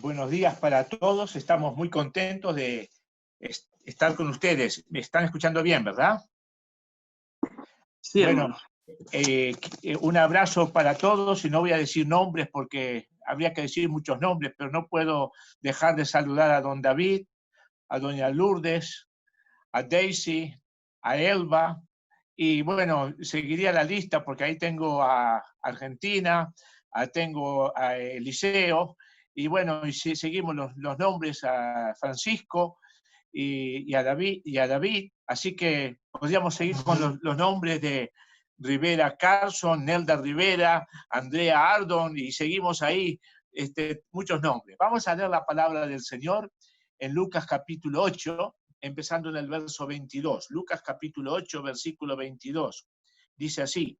Buenos días para todos. Estamos muy contentos de estar con ustedes. ¿Me están escuchando bien, verdad? Sí, bueno, hermano. un abrazo para todos y no voy a decir nombres porque habría que decir muchos nombres, pero no puedo dejar de saludar a don David, a doña Lourdes, a Daisy, a Elba, y bueno, seguiría la lista porque ahí tengo a Argentina, tengo a Eliseo, y bueno, y si seguimos los nombres, a Francisco y a David, así que podríamos seguir con los nombres de Rivera Carson, Nelda Rivera, Andrea Ardon, y seguimos ahí muchos nombres. Vamos a leer la palabra del Señor en Lucas capítulo 8, empezando en el verso 22. Lucas capítulo 8, versículo 22. Dice así: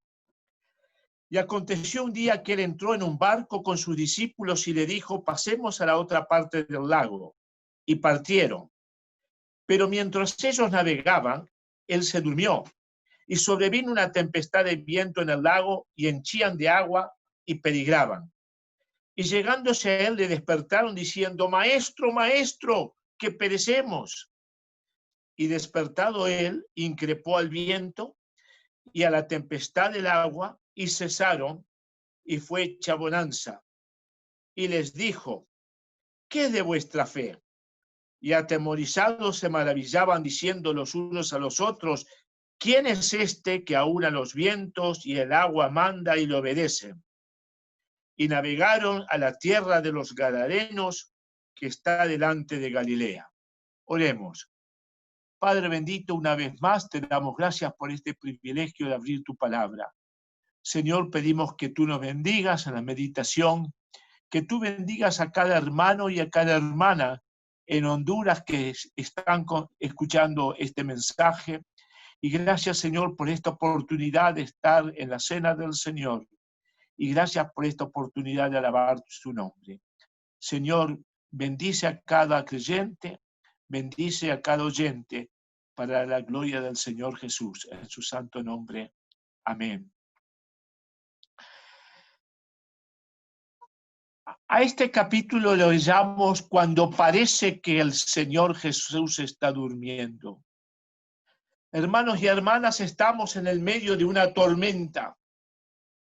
y aconteció un día que él entró en un barco con sus discípulos y le dijo: pasemos a la otra parte del lago. Y partieron. Pero mientras ellos navegaban, él se durmió, y sobrevino una tempestad de viento en el lago, y henchían de agua y peligraban. Y llegándose a él le despertaron diciendo: Maestro, maestro, que perecemos. Y despertado él, increpó al viento y a la tempestad del agua, y cesaron, y fue hecha bonanza. Y les dijo: ¿qué es de vuestra fe? Y atemorizados se maravillaban, diciendo los unos a los otros: ¿quién es este que aúna los vientos y el agua manda y le obedecen? Y navegaron a la tierra de los Gadarenos, que está delante de Galilea. Oremos. Padre bendito, una vez más te damos gracias por este privilegio de abrir tu palabra. Señor, pedimos que tú nos bendigas en la meditación, que tú bendigas a cada hermano y a cada hermana en Honduras que están escuchando este mensaje. Y gracias, Señor, por esta oportunidad de estar en la cena del Señor. Y gracias por esta oportunidad de alabar su nombre. Señor, bendice a cada creyente, bendice a cada oyente, para la gloria del Señor Jesús, en su santo nombre. Amén. A este capítulo lo llamamos cuando parece que el Señor Jesús está durmiendo. Hermanos y hermanas, estamos en el medio de una tormenta.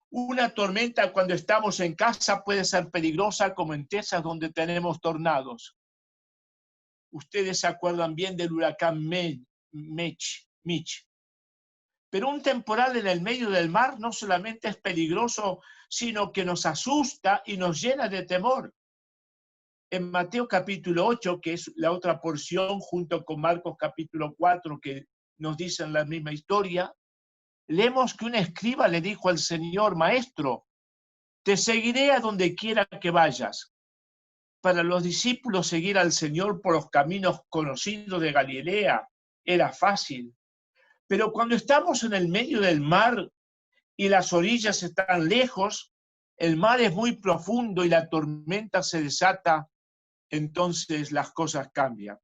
Una tormenta cuando estamos en casa puede ser peligrosa, como en Texas, donde tenemos tornados. Ustedes se acuerdan bien del huracán Mitch. Pero un temporal en el medio del mar no solamente es peligroso, sino que nos asusta y nos llena de temor. En Mateo capítulo 8, que es la otra porción, junto con Marcos capítulo 4, que nos dicen la misma historia, leemos que un escriba le dijo al Señor: Maestro, te seguiré a donde quiera que vayas. Para los discípulos, seguir al Señor por los caminos conocidos de Galilea era fácil. Pero cuando estamos en el medio del mar y las orillas están lejos, el mar es muy profundo y la tormenta se desata, entonces las cosas cambian.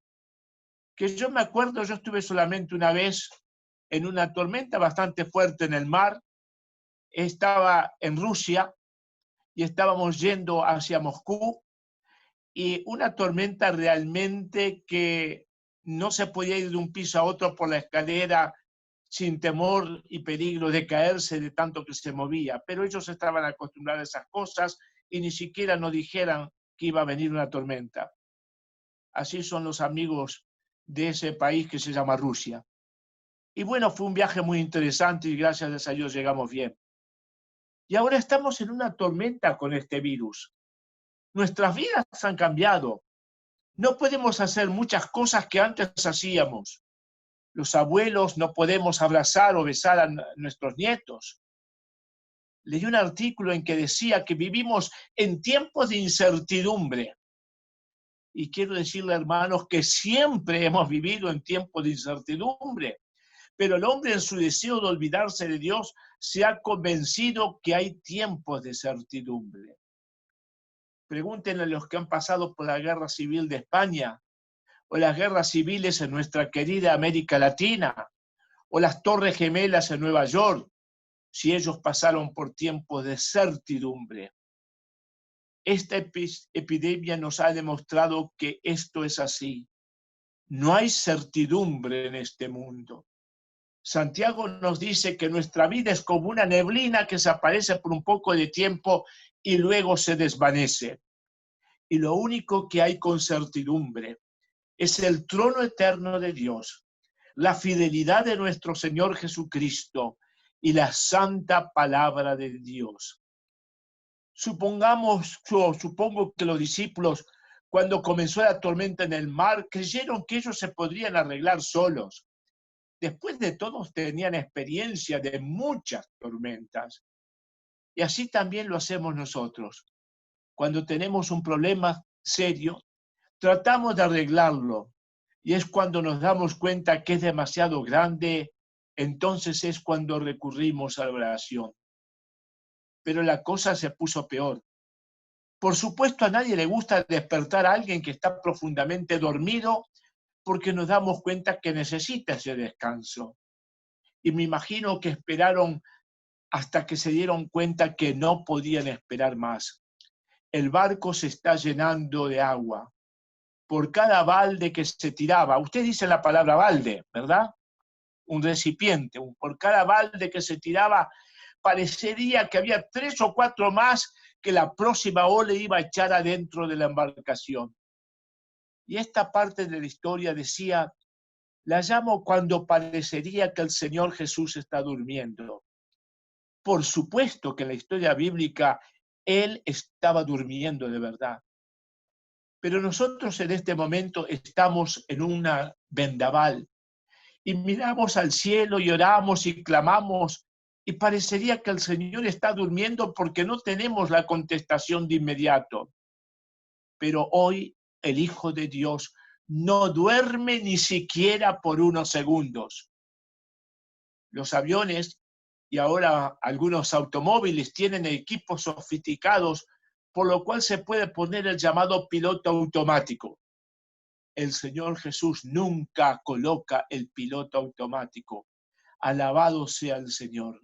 Que yo me acuerdo, yo estuve solamente una vez en una tormenta bastante fuerte en el mar. Estaba en Rusia y estábamos yendo hacia Moscú, y una tormenta realmente que no se podía ir de un piso a otro por la escalera sin temor y peligro de caerse de tanto que se movía. Pero ellos estaban acostumbrados a esas cosas y ni siquiera nos dijeran que iba a venir una tormenta. Así son los amigos de ese país que se llama Rusia. Y bueno, fue un viaje muy interesante y gracias a Dios llegamos bien. Y ahora estamos en una tormenta con este virus. Nuestras vidas han cambiado. No podemos hacer muchas cosas que antes hacíamos. Los abuelos no podemos abrazar o besar a nuestros nietos. Leí un artículo en que decía que vivimos en tiempos de incertidumbre. Y quiero decirle, hermanos, que siempre hemos vivido en tiempos de incertidumbre. Pero el hombre, en su deseo de olvidarse de Dios, se ha convencido que hay tiempos de certidumbre. Pregúntenle a los que han pasado por la guerra civil de España, o las guerras civiles en nuestra querida América Latina, o las Torres Gemelas en Nueva York, si ellos pasaron por tiempos de certidumbre. Esta epidemia nos ha demostrado que esto es así. No hay certidumbre en este mundo. Santiago nos dice que nuestra vida es como una neblina que se aparece por un poco de tiempo y luego se desvanece. Y lo único que hay con certidumbre es el trono eterno de Dios, la fidelidad de nuestro Señor Jesucristo y la santa palabra de Dios. Supongo que los discípulos, cuando comenzó la tormenta en el mar, creyeron que ellos se podrían arreglar solos. Después de todo, tenían experiencia de muchas tormentas. Y así también lo hacemos nosotros. Cuando tenemos un problema serio, tratamos de arreglarlo. Y es cuando nos damos cuenta que es demasiado grande, entonces es cuando recurrimos a la oración. Pero la cosa se puso peor. Por supuesto, a nadie le gusta despertar a alguien que está profundamente dormido porque nos damos cuenta que necesita ese descanso. Y me imagino que esperaron hasta que se dieron cuenta que no podían esperar más. El barco se está llenando de agua. Por cada balde que se tiraba, usted dice la palabra balde, ¿verdad? Un recipiente. Por cada balde que se tiraba, parecería que había 3 o 4 más que la próxima ola iba a echar adentro de la embarcación. Y esta parte de la historia decía, la llamo cuando parecería que el Señor Jesús está durmiendo. Por supuesto que en la historia bíblica Él estaba durmiendo de verdad. Pero nosotros en este momento estamos en una vendaval y miramos al cielo y oramos y clamamos y parecería que el Señor está durmiendo porque no tenemos la contestación de inmediato. Pero hoy el Hijo de Dios no duerme ni siquiera por unos segundos. Los aviones y ahora algunos automóviles tienen equipos sofisticados, por lo cual se puede poner el llamado piloto automático. El Señor Jesús nunca coloca el piloto automático. Alabado sea el Señor.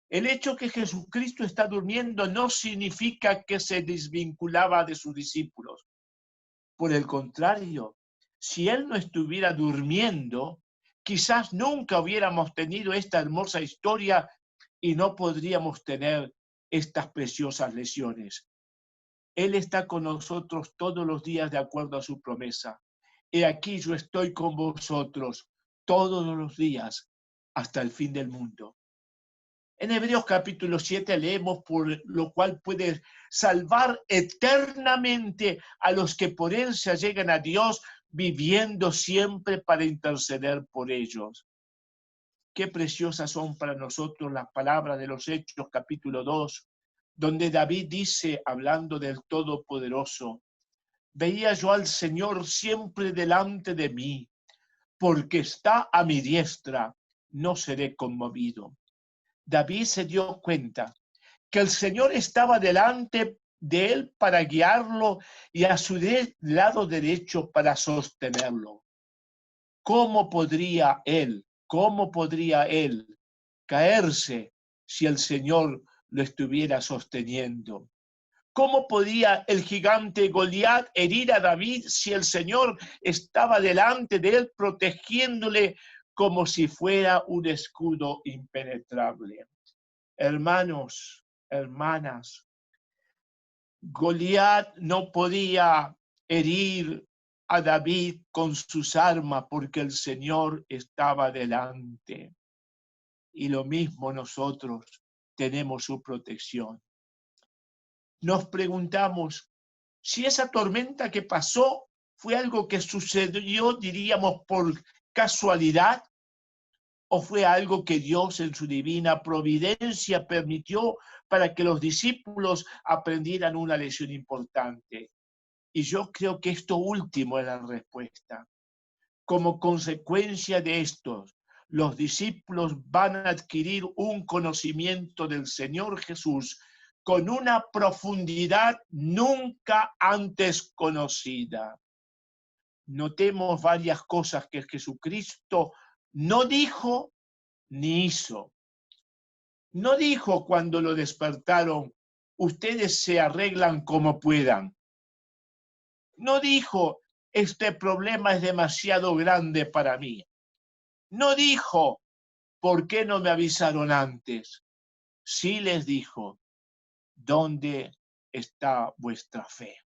El hecho que Jesucristo está durmiendo no significa que se desvinculaba de sus discípulos. Por el contrario, si Él no estuviera durmiendo, quizás nunca hubiéramos tenido esta hermosa historia y no podríamos tener estas preciosas lecciones. Él está con nosotros todos los días de acuerdo a su promesa. He aquí yo estoy con vosotros todos los días hasta el fin del mundo. En Hebreos capítulo 7 leemos, por lo cual puede salvar eternamente a los que por Él se allegan a Dios, viviendo siempre para interceder por ellos. Qué preciosas son para nosotros las palabras de los Hechos capítulo 2, donde David dice, hablando del Todopoderoso, veía yo al Señor siempre delante de mí, porque está a mi diestra, no seré conmovido. David se dio cuenta que el Señor estaba delante de él para guiarlo y a su lado derecho para sostenerlo. ¿Cómo podría él caerse si el Señor lo estuviera sosteniendo? ¿Cómo podía el gigante Goliat herir a David si el Señor estaba delante de él protegiéndole como si fuera un escudo impenetrable? Hermanos, hermanas, Goliat no podía herir a David con sus armas porque el Señor estaba delante. Y lo mismo nosotros tenemos su protección. Nos preguntamos si esa tormenta que pasó fue algo que sucedió, diríamos, por casualidad, o fue algo que Dios en su divina providencia permitió para que los discípulos aprendieran una lección importante. Y yo creo que esto último es la respuesta. Como consecuencia de esto, los discípulos van a adquirir un conocimiento del Señor Jesús con una profundidad nunca antes conocida. Notemos varias cosas que Jesucristo no dijo ni hizo. No dijo cuando lo despertaron, ustedes se arreglan como puedan. No dijo, este problema es demasiado grande para mí. No dijo, ¿por qué no me avisaron antes? Sí les dijo, ¿dónde está vuestra fe?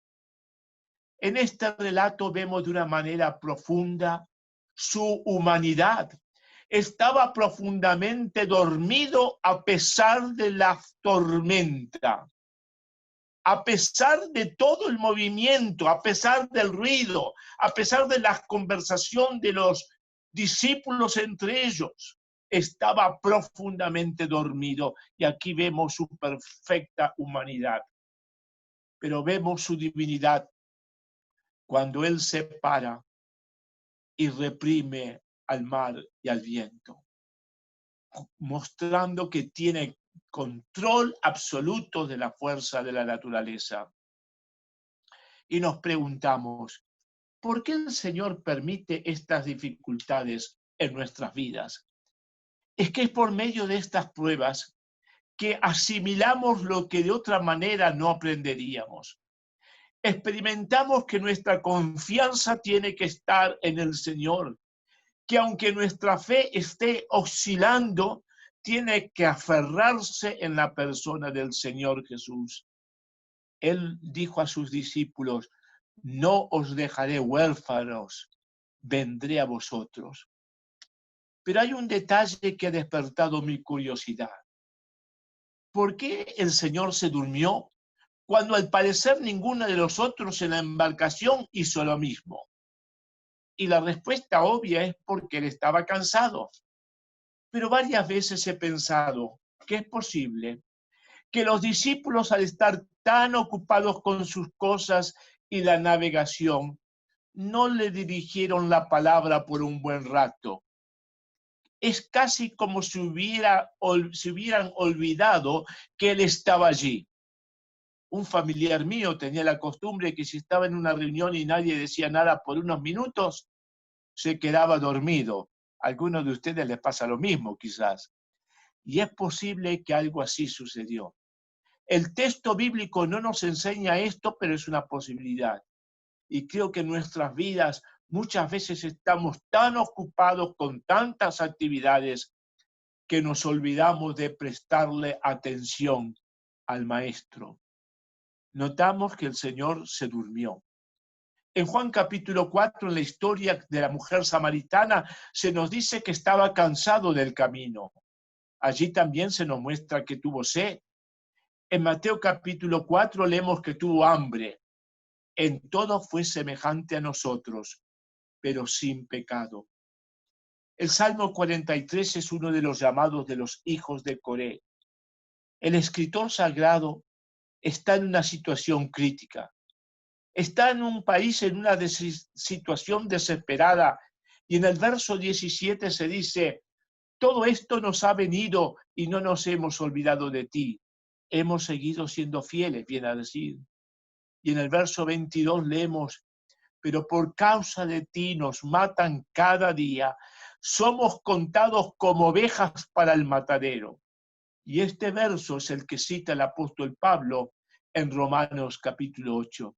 En este relato vemos de una manera profunda su humanidad. Estaba profundamente dormido a pesar de la tormenta, a pesar de todo el movimiento, a pesar del ruido, a pesar de la conversación de los discípulos entre ellos. Estaba profundamente dormido y aquí vemos su perfecta humanidad. Pero vemos su divinidad cuando él se para y reprime al mar y al viento, mostrando que tiene control absoluto de la fuerza de la naturaleza. Y nos preguntamos, ¿por qué el Señor permite estas dificultades en nuestras vidas? Es que es por medio de estas pruebas que asimilamos lo que de otra manera no aprenderíamos. Experimentamos que nuestra confianza tiene que estar en el Señor, que aunque nuestra fe esté oscilando, tiene que aferrarse en la persona del Señor Jesús. Él dijo a sus discípulos, no os dejaré huérfanos, vendré a vosotros. Pero hay un detalle que ha despertado mi curiosidad. ¿Por qué el Señor se durmió cuando al parecer ninguno de los otros en la embarcación hizo lo mismo? Y la respuesta obvia es porque él estaba cansado. Pero varias veces he pensado que es posible que los discípulos, al estar tan ocupados con sus cosas y la navegación, no le dirigieron la palabra por un buen rato. Es casi como si hubieran olvidado que él estaba allí. Un familiar mío tenía la costumbre que si estaba en una reunión y nadie decía nada por unos minutos, se quedaba dormido. A algunos de ustedes les pasa lo mismo, quizás. Y es posible que algo así sucedió. El texto bíblico no nos enseña esto, pero es una posibilidad. Y creo que en nuestras vidas muchas veces estamos tan ocupados con tantas actividades que nos olvidamos de prestarle atención al Maestro. Notamos que el Señor se durmió. En Juan capítulo 4, en la historia de la mujer samaritana, se nos dice que estaba cansado del camino. Allí también se nos muestra que tuvo sed. En Mateo capítulo 4 leemos que tuvo hambre. En todo fue semejante a nosotros, pero sin pecado. El Salmo 43 es uno de los llamados de los hijos de Coré. El escritor sagrado está en una situación crítica. Está en un país en una situación desesperada y en el verso 17 se dice, todo esto nos ha venido y no nos hemos olvidado de ti. Hemos seguido siendo fieles, viene a decir. Y en el verso 22 leemos, pero por causa de ti nos matan cada día. Somos contados como ovejas para el matadero. Y este verso es el que cita el apóstol Pablo en Romanos capítulo 8.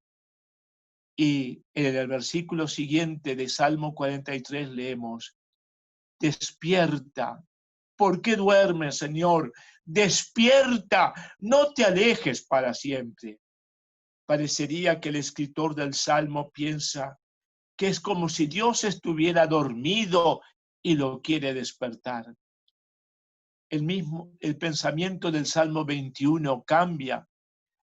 Y en el versículo siguiente de Salmo 43 leemos, despierta. ¿Por qué duermes, Señor? Despierta, no te alejes para siempre. Parecería que el escritor del Salmo piensa que es como si Dios estuviera dormido y lo quiere despertar. El pensamiento del Salmo 21 cambia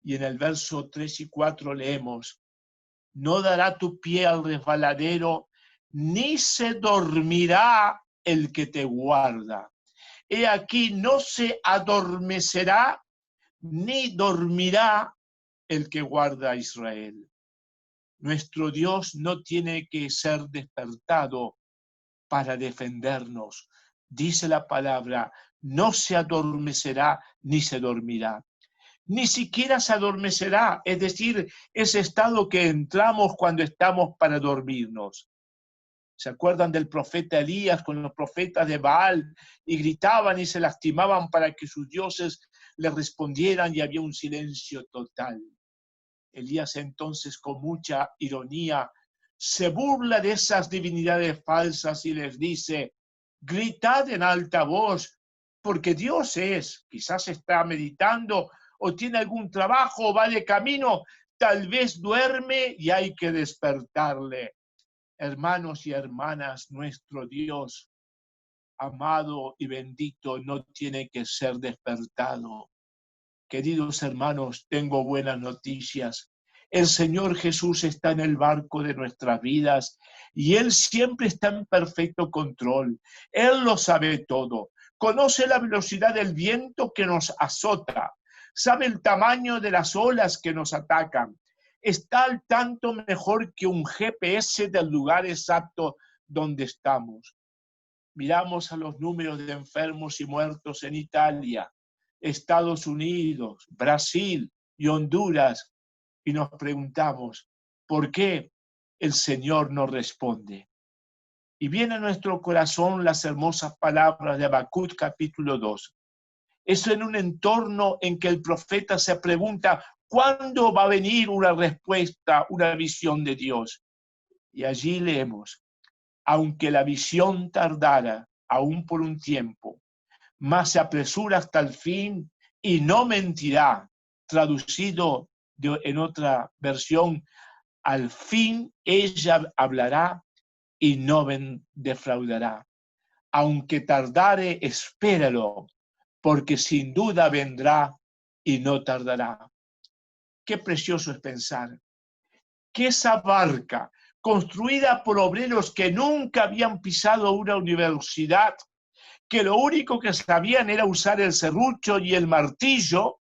y en el verso 3 y 4 leemos, no dará tu pie al resbaladero, ni se dormirá el que te guarda. He aquí, no se adormecerá, ni dormirá el que guarda a Israel. Nuestro Dios no tiene que ser despertado para defendernos. Dice la palabra, no se adormecerá ni se dormirá. Ni siquiera se adormecerá, es decir, ese estado que entramos cuando estamos para dormirnos. ¿Se acuerdan del profeta Elías con los profetas de Baal? Y gritaban y se lastimaban para que sus dioses le respondieran y había un silencio total. Elías entonces, con mucha ironía, se burla de esas divinidades falsas y les dice: gritad en alta voz, porque Dios quizás está meditando o tiene algún trabajo o va de camino, tal vez duerme y hay que despertarle. Hermanos y hermanas, nuestro Dios, amado y bendito, no tiene que ser despertado. Queridos hermanos, tengo buenas noticias. El Señor Jesús está en el barco de nuestras vidas y Él siempre está en perfecto control. Él lo sabe todo. Conoce la velocidad del viento que nos azota. Sabe el tamaño de las olas que nos atacan. Está al tanto mejor que un GPS del lugar exacto donde estamos. Miramos a los números de enfermos y muertos en Italia, Estados Unidos, Brasil y Honduras y nos preguntamos, ¿por qué el Señor no responde? Y viene a nuestro corazón las hermosas palabras de Habacuc capítulo 2. Es en un entorno en que el profeta se pregunta, ¿cuándo va a venir una respuesta, una visión de Dios? Y allí leemos, aunque la visión tardara aún por un tiempo, mas se apresura hasta el fin y no mentirá. Traducido en otra versión, al fin ella hablará y no defraudará. Aunque tardare, espéralo, porque sin duda vendrá y no tardará. Qué precioso es pensar que esa barca, construida por obreros que nunca habían pisado una universidad, que lo único que sabían era usar el serrucho y el martillo,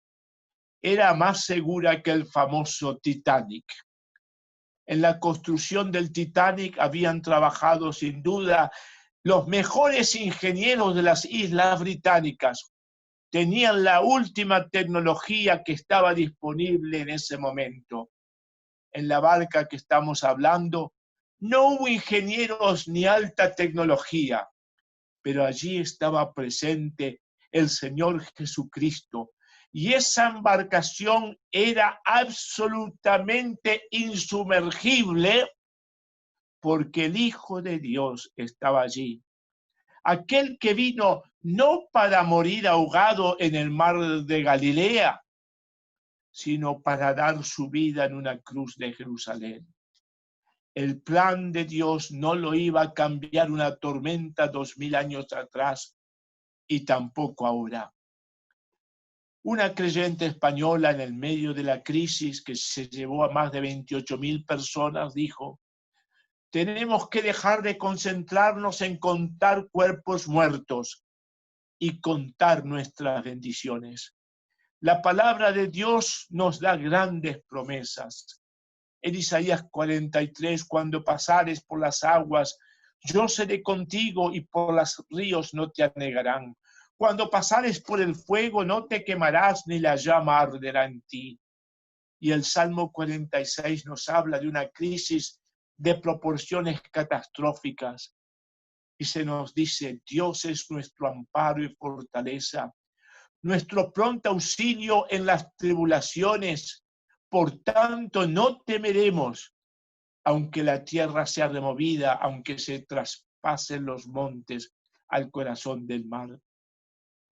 era más segura que el famoso Titanic. En la construcción del Titanic habían trabajado sin duda los mejores ingenieros de las Islas Británicas. Tenían la última tecnología que estaba disponible en ese momento. En la barca que estamos hablando, no hubo ingenieros ni alta tecnología, pero allí estaba presente el Señor Jesucristo. Y esa embarcación era absolutamente insumergible porque el Hijo de Dios estaba allí. Aquel que vino no para morir ahogado en el mar de Galilea, sino para dar su vida en una cruz de Jerusalén. El plan de Dios no lo iba a cambiar una tormenta 2000 años atrás y tampoco ahora. Una creyente española en el medio de la crisis que se llevó a más de 28.000 personas dijo: tenemos que dejar de concentrarnos en contar cuerpos muertos y contar nuestras bendiciones. La palabra de Dios nos da grandes promesas. En Isaías 43, cuando pasares por las aguas, yo seré contigo y por los ríos no te anegarán. Cuando pasares por el fuego no te quemarás ni la llama arderá en ti. Y el Salmo 46 nos habla de una crisis de proporciones catastróficas. Y se nos dice, Dios es nuestro amparo y fortaleza, nuestro pronto auxilio en las tribulaciones. Por tanto, no temeremos, aunque la tierra sea removida, aunque se traspasen los montes al corazón del mar.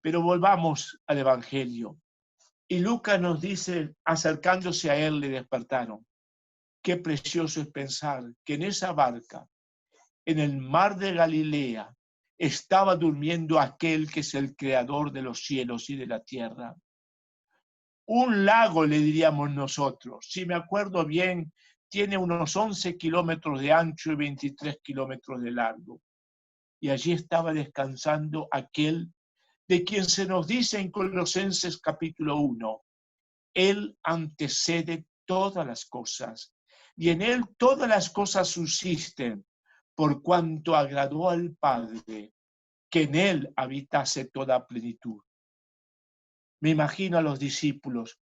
Pero volvamos al Evangelio. Y Lucas nos dice, acercándose a él, le despertaron. Qué precioso es pensar que en esa barca, en el mar de Galilea, estaba durmiendo aquel que es el creador de los cielos y de la tierra. Un lago, le diríamos nosotros. Si me acuerdo bien, tiene unos 11 kilómetros de ancho y 23 kilómetros de largo. Y allí estaba descansando aquel de quien se nos dice en Colosenses capítulo 1. Él antecede todas las cosas, y en él todas las cosas subsisten, por cuanto agradó al Padre que en él habitase toda plenitud. Me imagino a los discípulos,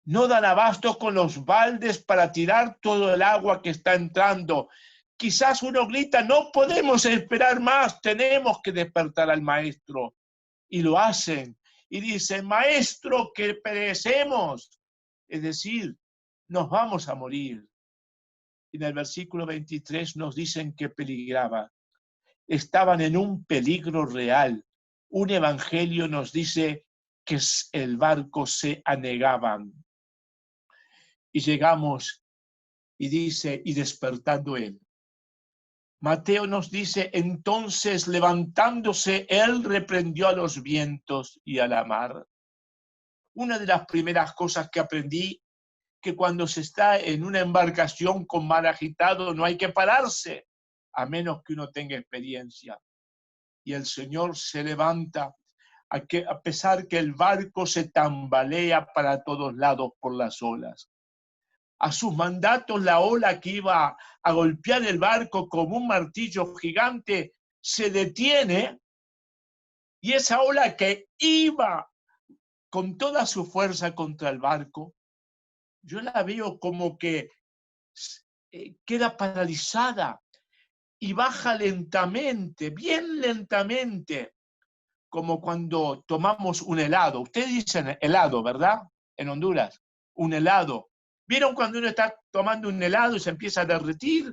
no dan abasto con los baldes para tirar todo el agua que está entrando. Quizás uno grita, no podemos esperar más, tenemos que despertar al Maestro. Y lo hacen, y dice, maestro, que perecemos. Es decir, nos vamos a morir. En el versículo 23 nos dicen que peligraba. Estaban en un peligro real. Un evangelio nos dice que el barco se anegaban. Y llegamos y dice, y despertando él. Mateo nos dice, entonces levantándose, él reprendió a los vientos y a la mar. Una de las primeras cosas que aprendí, que cuando se está en una embarcación con mar agitado, no hay que pararse, a menos que uno tenga experiencia. Y el Señor se levanta, a pesar que el barco se tambalea para todos lados por las olas. A sus mandatos, la ola que iba a golpear el barco como un martillo gigante se detiene, y esa ola que iba con toda su fuerza contra el barco, yo la veo como que queda paralizada y baja lentamente, bien lentamente, como cuando tomamos un helado. Ustedes dicen helado, ¿verdad? En Honduras, un helado. ¿Vieron cuando uno está tomando un helado y se empieza a derretir?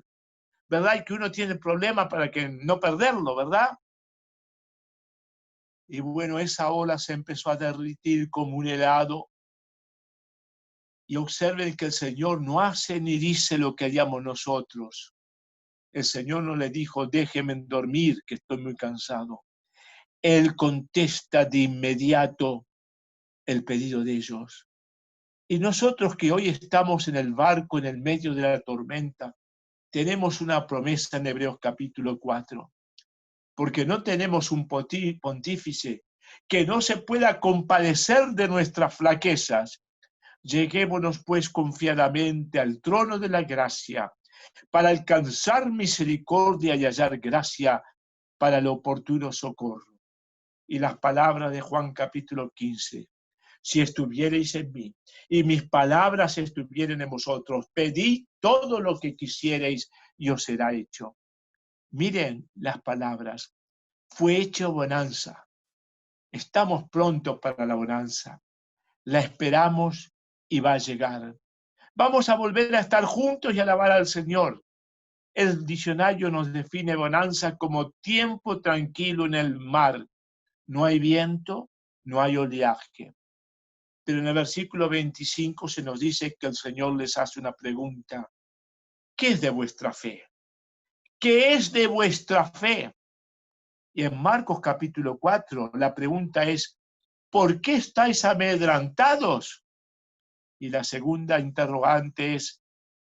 ¿Verdad? Y que uno tiene problemas para que no perderlo, ¿verdad? Y bueno, esa ola se empezó a derretir como un helado. Y observen que el Señor no hace ni dice lo que haríamos nosotros. El Señor no le dijo, déjenme dormir, que estoy muy cansado. Él contesta de inmediato el pedido de ellos. Y nosotros que hoy estamos en el barco, en el medio de la tormenta, tenemos una promesa en Hebreos capítulo 4, porque no tenemos un pontífice que no se pueda compadecer de nuestras flaquezas. Lleguémonos pues confiadamente al trono de la gracia, para alcanzar misericordia y hallar gracia para el oportuno socorro. Y las palabras de Juan capítulo 15. Si estuvierais en mí y mis palabras estuvieren en vosotros, pedid todo lo que quisierais y os será hecho. Miren las palabras. Fue hecho bonanza. Estamos prontos para la bonanza. La esperamos y va a llegar. Vamos a volver a estar juntos y alabar al Señor. El diccionario nos define bonanza como tiempo tranquilo en el mar. No hay viento, no hay oleaje. Pero en el versículo 25 se nos dice que el Señor les hace una pregunta. ¿Qué es de vuestra fe? ¿Qué es de vuestra fe? Y en Marcos capítulo 4 la pregunta es, ¿por qué estáis amedrentados? Y la segunda interrogante es,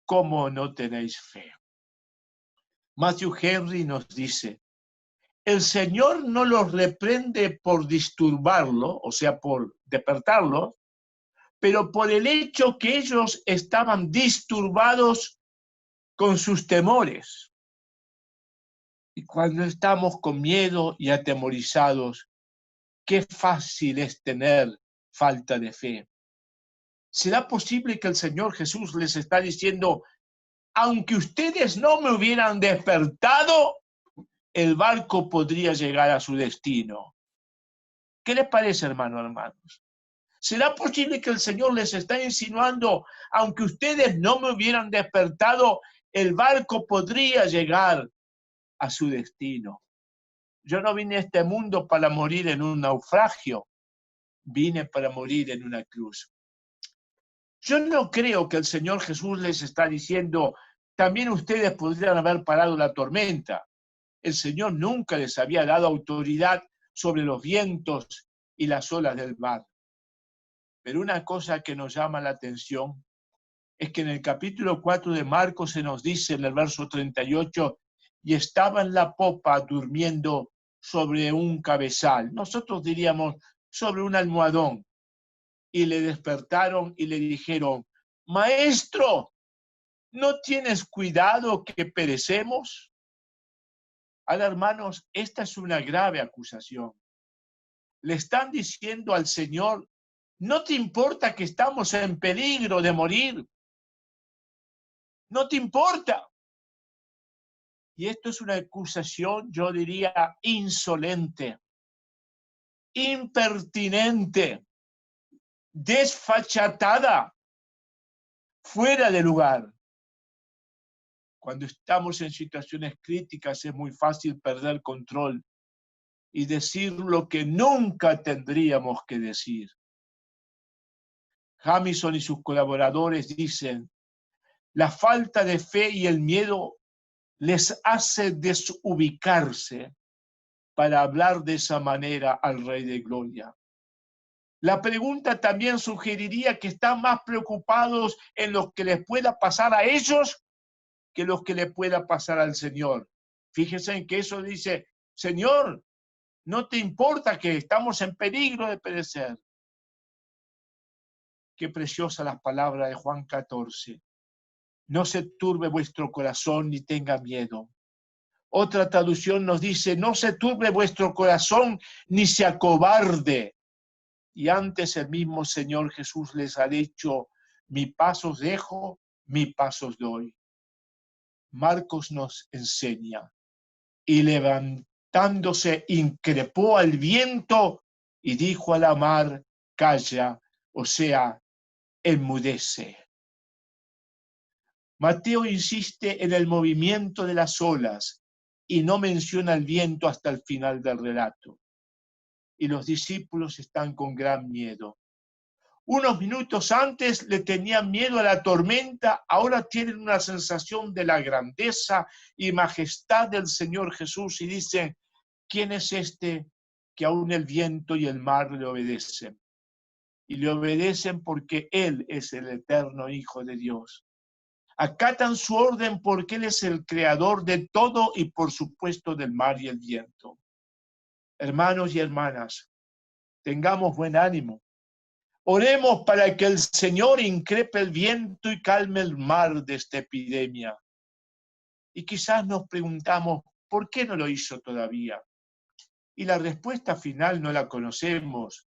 ¿cómo no tenéis fe? Matthew Henry nos dice, el Señor no los reprende por disturbarlo, o sea, por despertarlo, pero por el hecho que ellos estaban disturbados con sus temores. Y cuando estamos con miedo y atemorizados, qué fácil es tener falta de fe. ¿Será posible que el Señor Jesús les está diciendo, aunque ustedes no me hubieran despertado, el barco podría llegar a su destino? ¿Qué les parece, hermanos? ¿Será posible que el Señor les está insinuando, aunque ustedes no me hubieran despertado, el barco podría llegar a su destino? Yo no vine a este mundo para morir en un naufragio, vine para morir en una cruz. Yo no creo que el Señor Jesús les está diciendo, también ustedes podrían haber parado la tormenta. El Señor nunca les había dado autoridad sobre los vientos y las olas del mar. Pero una cosa que nos llama la atención es que en el capítulo 4 de Marcos se nos dice en el verso 38, y estaba en la popa durmiendo sobre un cabezal. Nosotros diríamos sobre un almohadón. Y le despertaron y le dijeron, maestro, ¿no tienes cuidado que perecemos? Ahora, hermanos, esta es una grave acusación. Le están diciendo al Señor, ¿no te importa que estamos en peligro de morir? ¿No te importa? Y esto es una acusación, yo diría, insolente. impertinente, desfachatada, fuera de lugar. Cuando estamos en situaciones críticas es muy fácil perder control y decir lo que nunca tendríamos que decir. Jamison y sus colaboradores dicen, la falta de fe y el miedo les hace desubicarse para hablar de esa manera al Rey de Gloria. La pregunta también sugeriría que están más preocupados en lo que les pueda pasar a ellos que lo que le pueda pasar al Señor. Fíjense en que eso dice, Señor, ¿no te importa que estamos en peligro de perecer? Qué preciosa las palabras de Juan 14. No se turbe vuestro corazón ni tenga miedo. Otra traducción nos dice, no se turbe vuestro corazón ni se acobarde. Y antes el mismo Señor Jesús les ha dicho, mi paz os dejo, mi paz os doy. Marcos nos enseña, y levantándose increpó al viento y dijo a la mar, calla, o sea, enmudece. Mateo insiste en el movimiento de las olas y no menciona el viento hasta el final del relato. Y los discípulos están con gran miedo. Unos minutos antes le tenían miedo a la tormenta, ahora tienen una sensación de la grandeza y majestad del Señor Jesús y dicen, ¿quién es este que aún el viento y el mar le obedecen? Y le obedecen porque Él es el eterno Hijo de Dios. Acatan su orden porque Él es el creador de todo y por supuesto del mar y el viento. Hermanos y hermanas, tengamos buen ánimo. Oremos para que el Señor increpe el viento y calme el mar de esta epidemia. Y quizás nos preguntamos, ¿por qué no lo hizo todavía? Y la respuesta final no la conocemos,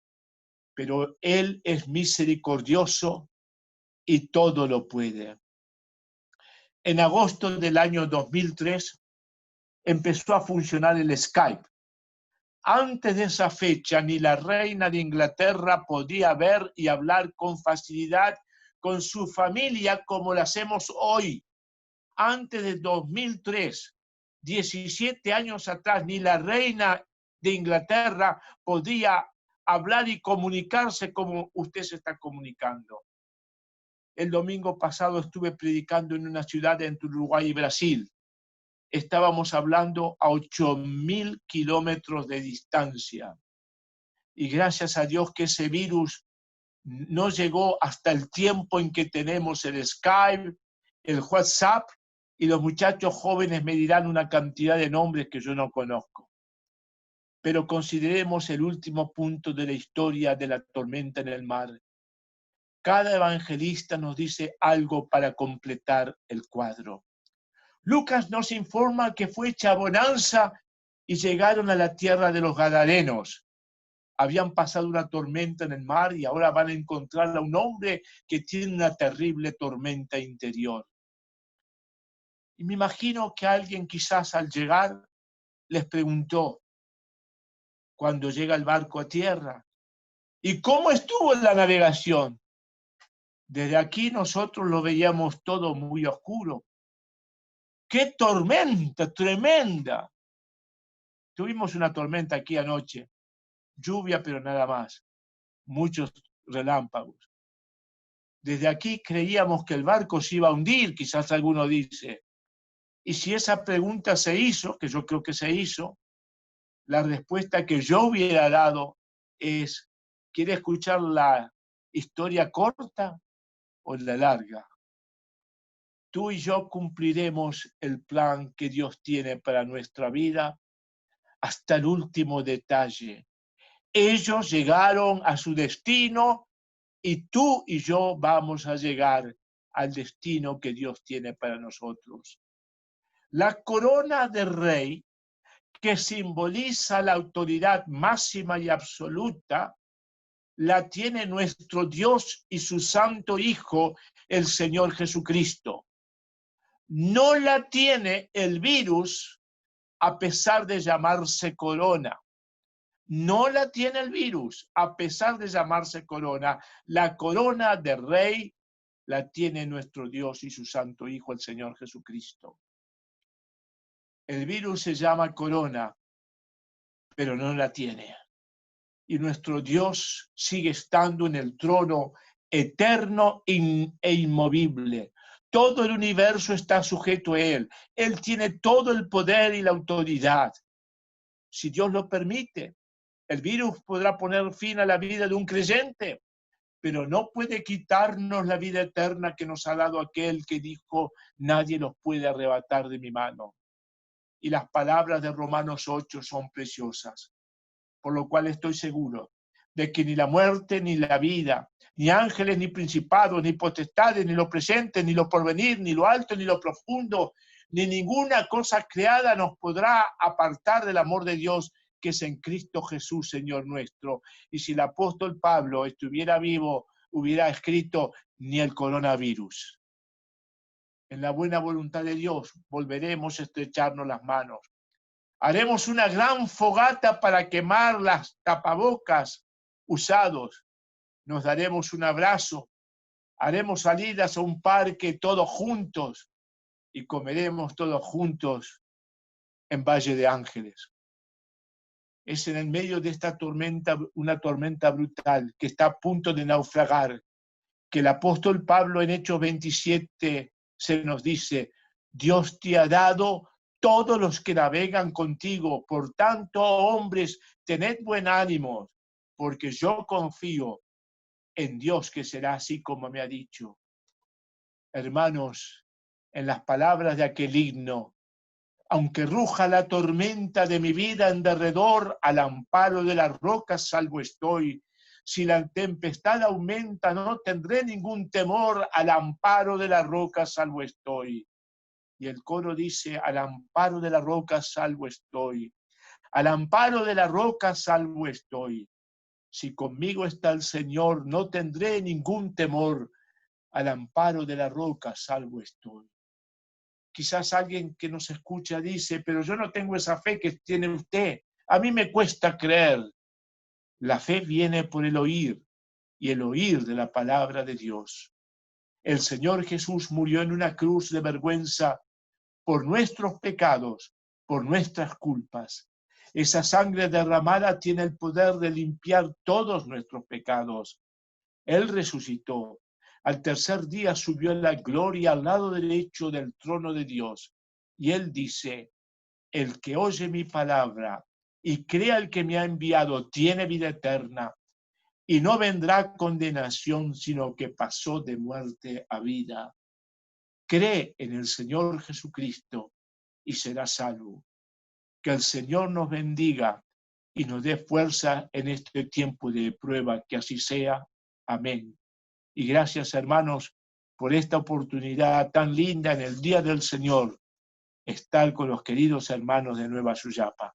pero Él es misericordioso y todo lo puede. En agosto del año 2003 empezó a funcionar el Skype. Antes de esa fecha, ni la reina de Inglaterra podía ver y hablar con facilidad con su familia como lo hacemos hoy. Antes de 2003, 17 años atrás, ni la reina de Inglaterra podía hablar y comunicarse como usted se está comunicando. El domingo pasado estuve predicando en una ciudad entre Uruguay y Brasil. Estábamos hablando a 8.000 kilómetros de distancia. Y gracias a Dios que ese virus no llegó hasta el tiempo en que tenemos el Skype, el WhatsApp, y los muchachos jóvenes me dirán una cantidad de nombres que yo no conozco. Pero consideremos el último punto de la historia de la tormenta en el mar. Cada evangelista nos dice algo para completar el cuadro. Lucas nos informa que fue hecha bonanza y llegaron a la tierra de los Gadarenos. Habían pasado una tormenta en el mar y ahora van a encontrar a un hombre que tiene una terrible tormenta interior. Y me imagino que alguien quizás al llegar les preguntó, cuando llega el barco a tierra, ¿y cómo estuvo la navegación? Desde aquí nosotros lo veíamos todo muy oscuro. ¡Qué tormenta tremenda! Tuvimos una tormenta aquí anoche, lluvia pero nada más, muchos relámpagos. Desde aquí creíamos que el barco se iba a hundir, quizás alguno dice. Y si esa pregunta se hizo, que yo creo que se hizo, la respuesta que yo hubiera dado es, ¿quiere escuchar la historia corta o la larga? Tú y yo cumpliremos el plan que Dios tiene para nuestra vida hasta el último detalle. Ellos llegaron a su destino y tú y yo vamos a llegar al destino que Dios tiene para nosotros. La corona de rey, que simboliza la autoridad máxima y absoluta, la tiene nuestro Dios y su Santo Hijo, el Señor Jesucristo. No la tiene el virus a pesar de llamarse corona. no la tiene el virus, a pesar de llamarse corona. La corona de rey la tiene nuestro Dios y su Santo Hijo, el Señor Jesucristo. El virus se llama corona, pero no la tiene. Y nuestro Dios sigue estando en el trono eterno e inmovible. Todo el universo está sujeto a Él. Él tiene todo el poder y la autoridad. Si Dios lo permite, el virus podrá poner fin a la vida de un creyente, pero no puede quitarnos la vida eterna que nos ha dado aquel que dijo, nadie los puede arrebatar de mi mano. Y las palabras de Romanos 8 son preciosas, por lo cual estoy seguro de que ni la muerte, ni la vida, ni ángeles, ni principados, ni potestades, ni lo presente, ni lo porvenir, ni lo alto, ni lo profundo, ni ninguna cosa creada nos podrá apartar del amor de Dios que es en Cristo Jesús, Señor nuestro. Y si el apóstol Pablo estuviera vivo, hubiera escrito, ni el coronavirus. En la buena voluntad de Dios volveremos a estrecharnos las manos. Haremos una gran fogata para quemar las tapabocas usados. Nos daremos un abrazo. Haremos salidas a un parque todos juntos y comeremos todos juntos en Valle de Ángeles. Es en el medio de esta tormenta, una tormenta brutal que está a punto de naufragar, que el apóstol Pablo en Hechos 27 se nos dice, Dios te ha dado todos los que navegan contigo. Por tanto, hombres, tened buen ánimo, porque yo confío en Dios que será así como me ha dicho. Hermanos, en las palabras de aquel himno, aunque ruja la tormenta de mi vida en derredor, al amparo de las rocas salvo estoy. Si la tempestad aumenta, no tendré ningún temor, al amparo de las rocas salvo estoy. Y el coro dice, al amparo de la roca salvo estoy, al amparo de la roca salvo estoy. Si conmigo está el Señor, no tendré ningún temor, al amparo de la roca salvo estoy. Quizás alguien que nos escucha dice, pero yo no tengo esa fe que tiene usted, a mí me cuesta creer. La fe viene por el oír, y el oír de la palabra de Dios. El Señor Jesús murió en una cruz de vergüenza por nuestros pecados, por nuestras culpas. Esa sangre derramada tiene el poder de limpiar todos nuestros pecados. Él resucitó. Al tercer día subió en la gloria al lado derecho del trono de Dios. Y Él dice, el que oye mi palabra y crea el que me ha enviado tiene vida eterna y no vendrá condenación, sino que pasó de muerte a vida. Cree en el Señor Jesucristo y será salvo. Que el Señor nos bendiga y nos dé fuerza en este tiempo de prueba, que así sea. Amén. Y gracias, hermanos, por esta oportunidad tan linda en el Día del Señor, estar con los queridos hermanos de Nueva Suyapa.